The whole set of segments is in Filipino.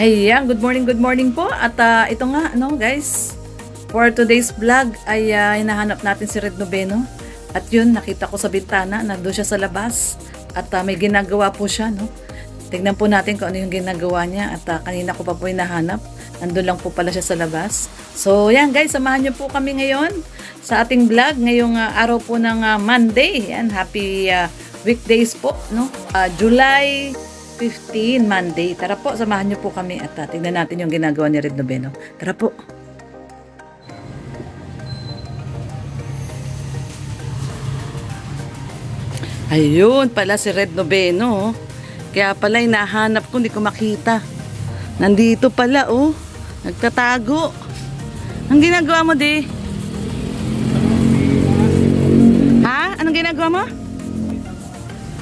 Ayan, good morning po. At ito nga, guys, for today's vlog ay hinahanap natin si Red Noveno. At yun, nakita ko sa bintana, nandoon siya sa labas. At may ginagawa po siya, no? Tignan po natin kung ano yung ginagawa niya. At kanina ko pa po hinahanap. Nandun lang po pala siya sa labas. So, yan guys, samahan niyo po kami ngayon sa ating vlog. Ngayong araw po ng Monday. Yan, happy weekdays po, no? July 15, Monday. Tara po, samahan niyo po kami at tingnan natin yung ginagawa ni Red Noveno. Tara po. Ayun pala si Red Noveno. Kaya pala hinahanap ko, hindi ko makita. Nandito pala, oh. Nagtatago. Ang ginagawa mo, di? Ha? Anong ginagawa mo?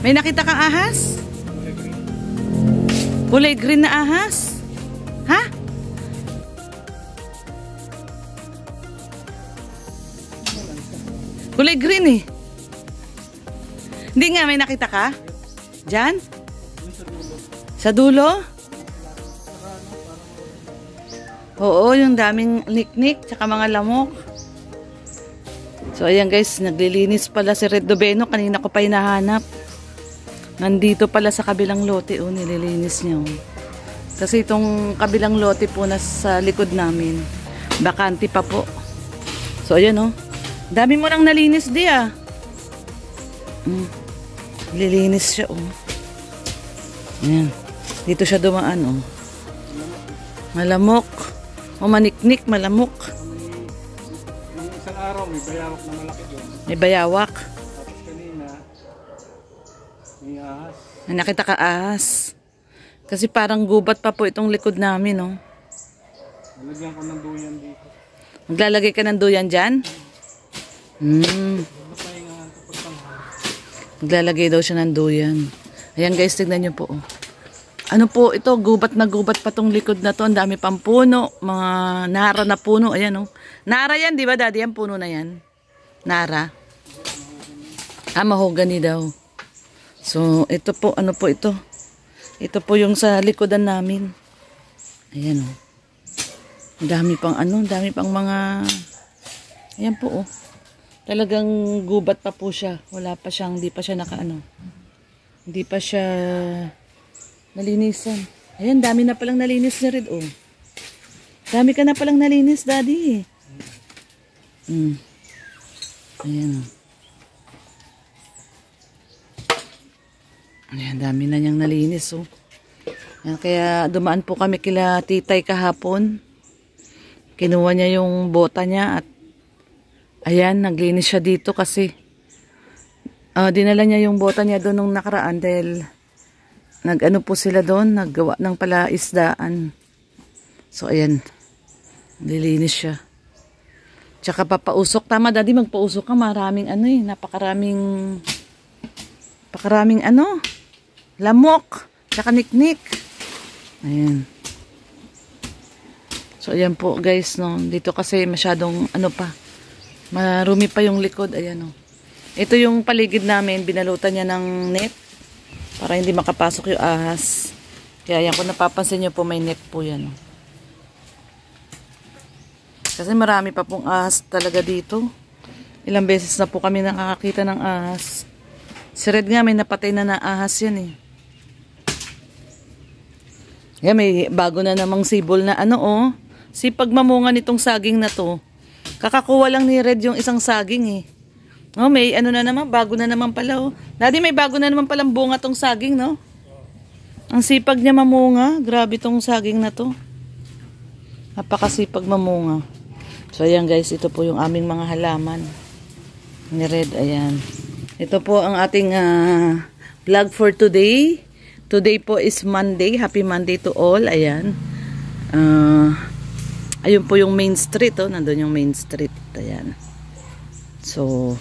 May nakita kang ahas? Kulay green na ahas? Ha? Kulay green eh. Hindi nga, may nakita ka? Diyan? Sa dulo? Oo, yung daming niknik tsaka mga lamok. So ayan guys, naglilinis pala si Red Noveno. Kanina ko pa hinahanap. Nandito pala sa kabilang lote, nililinis niya. Kasi itong kabilang lote po nasa likod namin. Bakante pa po. So ayan dami mo nang nalinis di Lilinis siya Ayan. Dito siya dumaan Malamok. Maniknik, malamok. Yung isang araw may bayawak na malaki doon. May bayawak. Tapos kanina may ahas. Nakita ka ahas. Kasi parang gubat pa po itong likod namin, Nalagyan ko ng duyan dito. Maglalagay ka ng duyan dyan? Maglalagay daw siya ng duyan. Ayan guys, tignan nyo po. Ano po ito, gubat na gubat pa tong likod na to. Ang dami pang puno, mga nara na puno. Ayan Nara yan, di ba daddy? Yan puno na yan. Nara. Mahogany daw. So, ito po, ano po ito? Ito po yung sa likodan namin. Ayan Ang dami pang dami pang mga ayan po Talagang gubat pa po siya. Wala pa siyang, hindi pa siya hindi pa siya nalinisan. Ayan, dami na palang nalinis ni Red Dami ka na palang nalinis, daddy. Ayan Ayan, dami na niyang nalinis Ayan, kaya dumaan po kami kila titay kahapon. Kinuha niya yung bota niya at ayan, naglinis siya dito kasi dinala niya yung bota niya doon nung nakaraan dahil nag-ano po sila doon, naggawa ng palaisdaan. So ayan, nililinis siya. Tsaka papausok, tama daddy, magpausok ka, maraming napakaraming lamok, tsaka niknik. Ayan. So ayan po guys, dito kasi masyadong marumi pa yung likod. Ayan Ito yung paligid namin, binalutan niya ng net para hindi makapasok yung ahas. Kaya yan, kung napapansin nyo po, may net po yan. Kasi marami pa pong ahas talaga dito. Ilang beses na po kami nakakakita ng ahas. Si Red nga, may napatay na ahas yan Yan, may bago na namang sibol na sipag mamunga nitong saging na to. Kakakuha lang ni Red yung isang saging may na naman, bago na naman pala Daddy, may bago na naman palang bunga tong saging, Ang sipag niya mamunga. Grabe tong saging na to. Napakasipag mamunga. So ayan guys, ito po yung aming mga halaman ni Red. Ayan. Ito po ang ating vlog for today. Today po is Monday. Happy Monday to all. Ayan. Ayun po yung main street. Nandun yung main street. Ayan. So,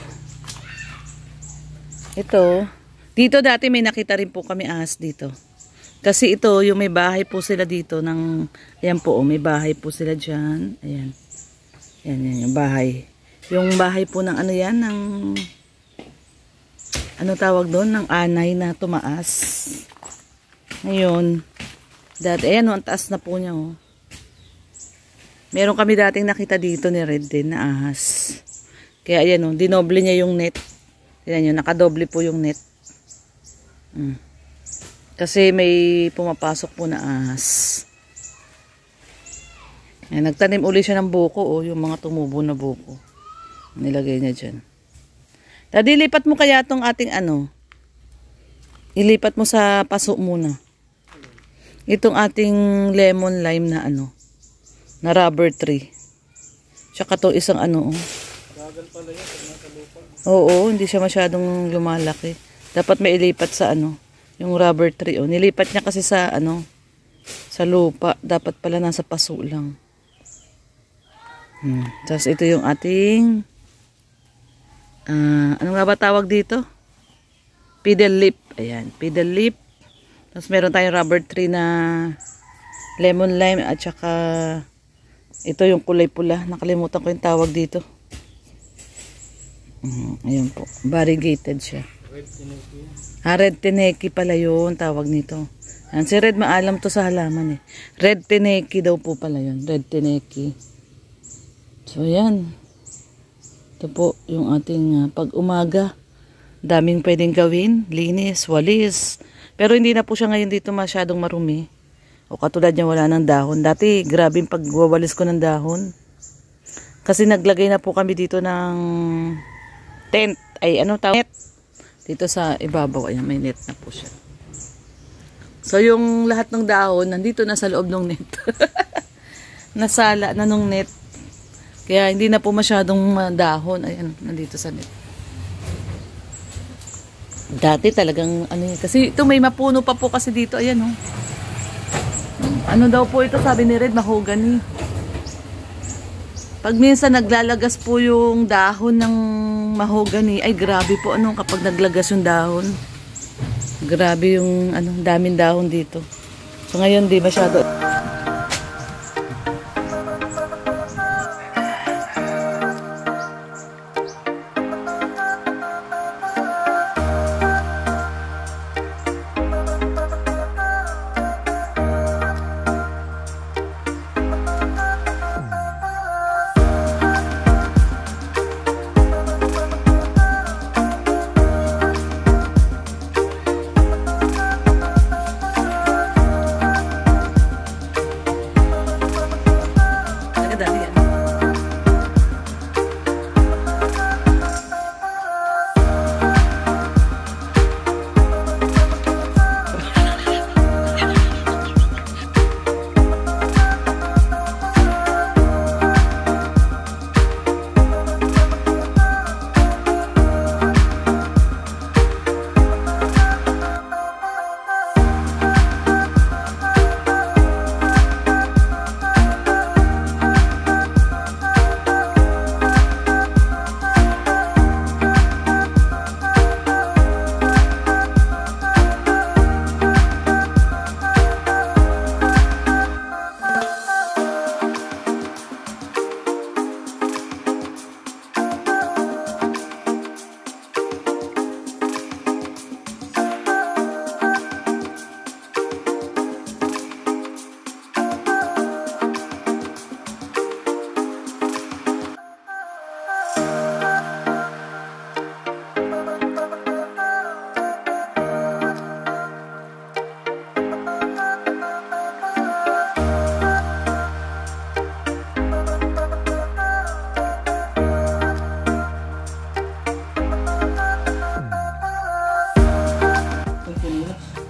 ito. Dito dati may nakita rin po kami ahas dito. Kasi ito, yung may bahay po sila dito. Ayan po, may bahay po sila dyan. Ayan. Ayan, yung bahay. Yung bahay po ng ng tawag doon? Ng anay na tumaas. Ngayon, Dati, ayan, ang taas na po niya, oh. Meron kami dating nakita dito ni Red din na ahas. Kaya, ayan, oh, dinoble niya yung net. Tignan nyo, nakadoble po yung net. Kasi may pumapasok po na ahas. Ayan, nagtanim uli siya ng buko, oh, yung mga tumubo na buko. Nilagay niya dyan. Dilipat mo kaya tong ating ilipat mo sa paso muna. Itong ating lemon lime na na rubber tree. Tsaka to isang Bagal pala yan pag nasa lupa. Oo, hindi siya masyadong lumalaki. Dapat may ilipat sa yung rubber tree. Oh. Nilipat niya kasi sa sa lupa. Dapat pala nasa paso lang. Tapos ito yung ating ano nga ba tawag dito? Fiddle leaf. Ayan, fiddle leaf. Tapos meron tayong rubber tree na lemon lime at saka ito yung kulay pula. Nakalimutan ko yung tawag dito. Ayan po. Variegated siya. Red tineki. Red tineki pala yun. Tawag nito. Ayan, si Red maalam to sa halaman eh. Red tineki daw po pala yun. Red tineki. So yan. Ito po yung ating pag umaga. Daming pwedeng gawin. Linis, walis. Pero hindi na po siya ngayon dito masyadong marumi. O katulad niya wala ng dahon. Dati grabe yung pagwawalis ko ng dahon. Kasi naglagay na po kami dito ng tent. Ay net. Dito sa ibabaw. Ayan may net na po siya. So yung lahat ng dahon nandito na sa loob ng net. Nasala na nung net. Kaya hindi na po masyadong dahon. Ayan, nandito sa net. Dati talagang kasi ito may mapuno pa po kasi dito. Ayan oh. Ano daw po ito sabi ni Red, mahogany. Pag minsan naglalagas po yung dahon ng mahogany, ay grabe po kapag naglagas yung dahon. Grabe yung daming dahon dito. So ngayon di masyado.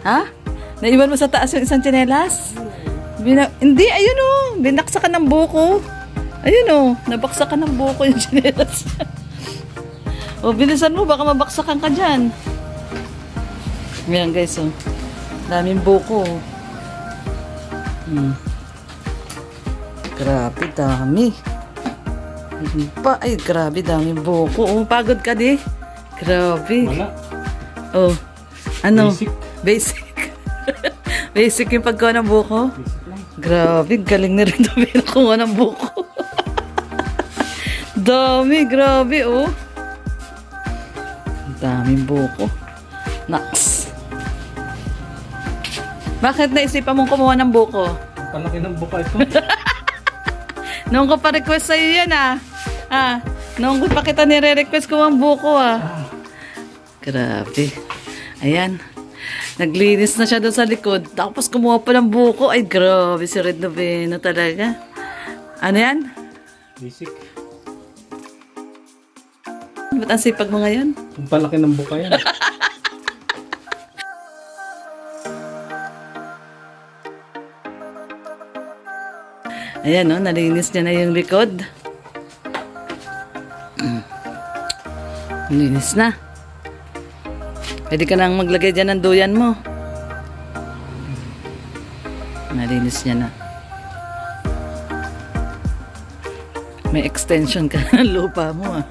Ha? Naiwan mo sa taas yung isang tsinelas? Hindi, ayun o. Binaksakan ng buko. Ayun o. Nabaksakan ng buko yung tsinelas. O, bilisan mo. Baka mabaksakan ka dyan. Ayan guys o. Daming buko. Grabe, dami. Ay, grabe, daming buko. O, pagod ka di. Grabe. Wala. O, ano? Basic. Basic. Basic yung pagkuha ng buko. Basic lang. Grabe, galing na rin na kuha ng buko. Dami, grabe oh. Daming buko. Naks. Bakit naisipan mong kumuha ng buko? Ang palaki ng buka ito. Noong ko pa request sa'yo yan noong ko pa kita nire-request ko ang buko Grabe. Ayan. Naglinis na siya doon sa likod. Tapos kumuha pa ng buko. Ay, grabe si Red Noveno talaga. Ano yan? Basic. Ba't ang sipag mo ngayon? Ang palaki ng buka yan. Ayan, nalinis niya na yung likod. Linis na. Pwede ka nang maglagay dyan ng duyan mo. Nalinis niya na. May extension ka ng lupa mo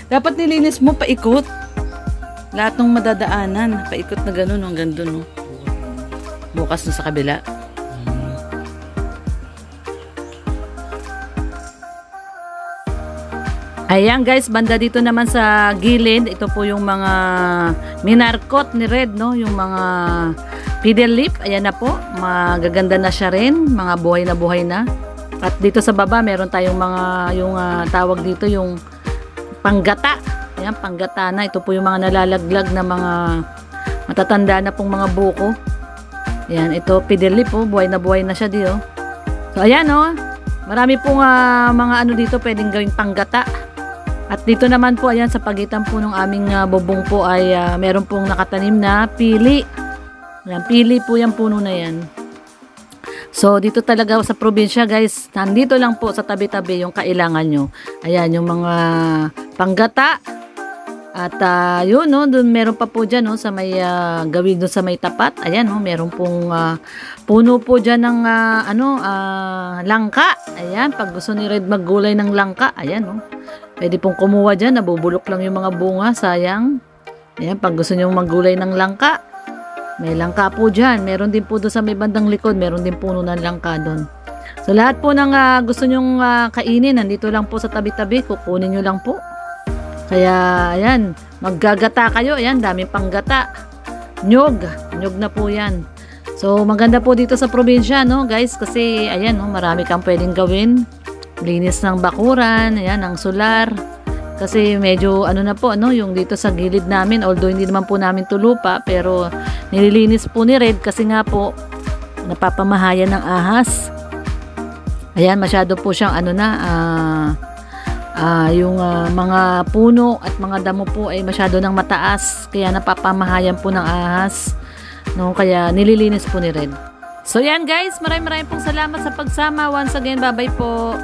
Dapat nilinis mo paikot. Lahat ng madadaanan. Paikot na ganun hanggang dun. Bukas na sa kabila. Ayan guys, banda dito naman sa gilid, ito po yung mga minarkot ni Red, no? Yung mga fiddle leaf, ayan na po, magaganda na siya rin, mga buhay na. At dito sa baba, meron tayong mga, yung tawag dito, yung panggata. Ayan, panggata na, ito po yung mga nalalaglag na mga matatanda na pong mga buko. Ayan, ito fiddle leaf, buhay na siya dito. So ayan, marami pong mga ano dito pwedeng gawing panggata. At dito naman po, ayan, sa pagitan po ng aming bubong po ay meron pong nakatanim na pili. Ayan, pili po yung puno na yan. So, dito talaga sa probinsya, guys, nandito lang po sa tabi-tabi yung kailangan nyo. Ayan, yung mga panggata. At yun, dun meron pa po dyan, sa may gawin doon sa may tapat. Ayan, meron pong puno po dyan ng langka. Ayan, pag gusto ni Red maggulay ng langka, ayan, pwede pong kumuha dyan, nabubulok lang yung mga bunga, sayang. Ayan, pag gusto nyo maggulay ng langka, may langka po dyan. Meron din po doon sa may bandang likod, meron din puno ng langka doon. So, lahat po ng gusto nyong kainin, nandito lang po sa tabi-tabi, kukunin nyo lang po. Kaya, ayan, maggagata kayo, ayan, daming panggata. Nyog na po yan. So, maganda po dito sa probinsya, guys, kasi, ayan, marami kang pwedeng gawin. Linis ng bakuran, ayan, ng solar. Kasi medyo na po, yung dito sa gilid namin, although hindi naman po namin tulupa, pero nililinis po ni Red kasi nga po napapamahayan ng ahas. Ayan, masyado po siyang yung mga puno at mga damo po ay masyado nang mataas, kaya napapamahayan po ng ahas. Kaya nililinis po ni Red. So yan guys, maraming pong salamat sa pagsama. Once again, bye-bye po.